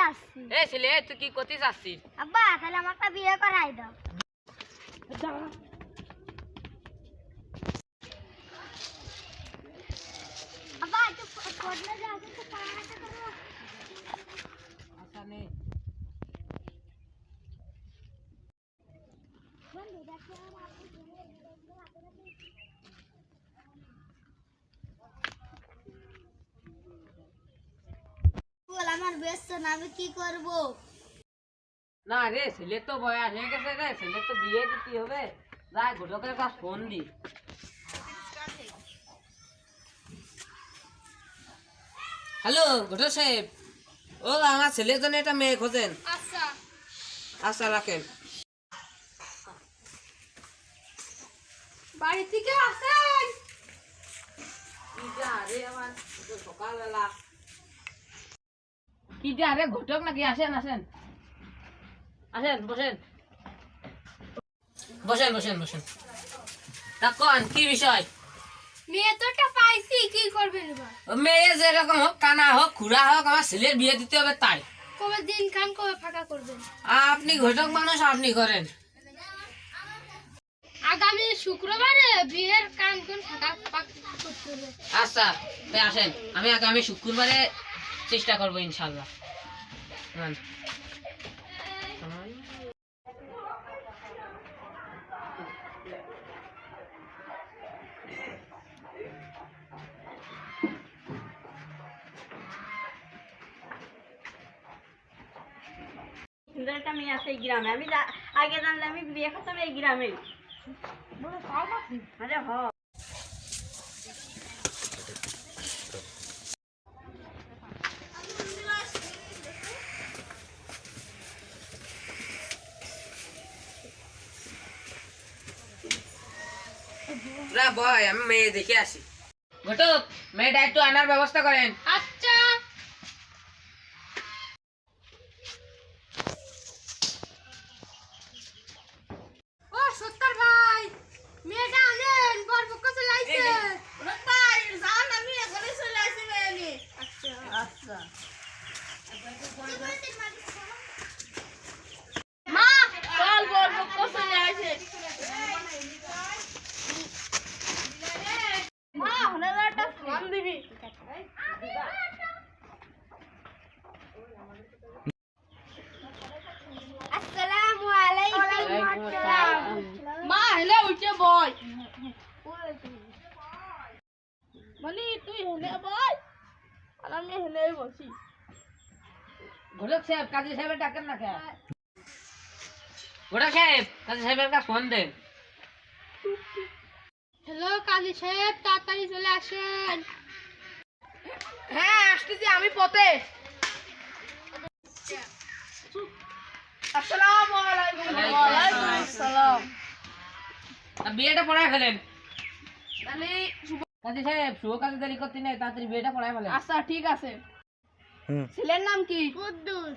আসছি। এ ছেলে তুই কি করতে যাচ্ছিস? আব্বা তাহলে আমাকে বিয়ে করাই দাও। আব্বা একটু পড়লে যাও কিন্তু পড়াটা করো। আচ্ছা নে। বন্ধু দেখো আমার ব্যস্ত না, আমি কি করবো? না রে ছেলে তো বয়স হয়ে গেছে রে, ছেলে তো বিয়ে দিতে হবে। যাই ঘটকের কাছে ফোন দি। হ্যালো ঘটক সাহেব, ও আমার ছেলের জন্য একটা মেয়ে খোঁজেন। আচ্ছা আচ্ছা রাখেন। বাড়ি থেকে আসেন। সকালবেলা কি যে আরে ঘটক নাকি? আসেন আসেন আসেন, বসেন বসেন বসেন বসেন। তা কোন কি বিষয়? মেয়ে তোটা পাইছি, কি করবেন এবার? মেয়ে যেরকম হোক, কানা হোক, খুড়া হোক, আমার ছেলের বিয়ে দিতে হবে তাই। কবে দিন খান, কবে ফাঁকা করবেন? আপনি ঘটক মানুষ, আপনি করেন। আগামী শুক্রবারে বিয়ের কান কোন ফাঁকা করতে হবে। আচ্ছা তাই আসেন, আমি আগামী শুক্রবারে চেষ্টা করবো ইনশাল্লাহ। নেন। একটা মেয়ে আছে এই গ্রামে, আমি আগে জানলে আমি বিয়ে করতাম এই গ্রামে। আরে হ না ভয়, আমি মেয়ে দেখে আসি। ঘটক মেয়েটা একটু আনার ব্যবস্থা করেন। আচ্ছা ও সত্তর ভাই, মেয়েটা আনেন, বরপক্ষ চলে আইছে। ভাই জান, আমি এখনই চলে আসি মেয়ে নিয়ে। আচ্ছা আচ্ছা মা চল, বরপক্ষ চলে আইছে। মা হলে একটা ফোন দিবি। আসসালামু আলাইকুম। মা হেলে উঠে বয়। মানে তুই হেলে বয় আর আমি হেলে বসি। ঘটক সাহেব, কাজী সাহেবের ডাকেন না কেন? ঘটক সাহেব, কাজী সাহেবের কাছে ফোন দেন। হ্যালো কাজী সাহেব, তাড়াতাড়ি চলে আসেন। হ্যাঁ আসতেছি, আমি পথে। আসসালামু আলাইকুম। ওয়ালাইকুম আসসালাম। বিয়েটা পড়ায় ফেলেন। তাহলে কাজী সাহেব, শুভ কাজে দেরি করতে নেই, তাড়াতাড়ি বিয়েটা পড়ায় ফেলেন। আচ্ছা ঠিক আছে। ছেলের নাম কি? কুদ্দুস।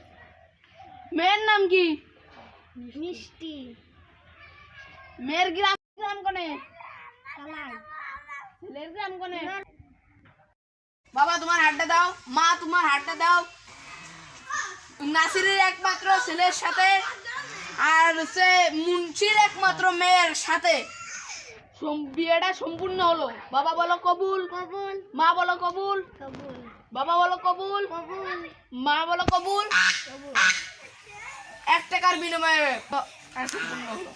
মেয়ের নাম কি? মিষ্টি। মেয়ের গ্রাম কোনে? কালাই। ছেলের গ্রাম কোনে? বাবা তোমার হাতটা দাও, মা তোমার হাতটা দাও। নাসিরের একমাত্র ছেলের সাথে আর হচ্ছে মুন্সির একমাত্র মেয়ের সাথে বিয়েটা সম্পূর্ণ হলো। বাবা বলো কবুল। কবুল। মা বলো কবুল। কবুল। বাবা বলো কবুল। কবুল। মা বলো কবুল। কবুল। 1 টাকার বিনিময়ে সম্পূর্ণ হলো।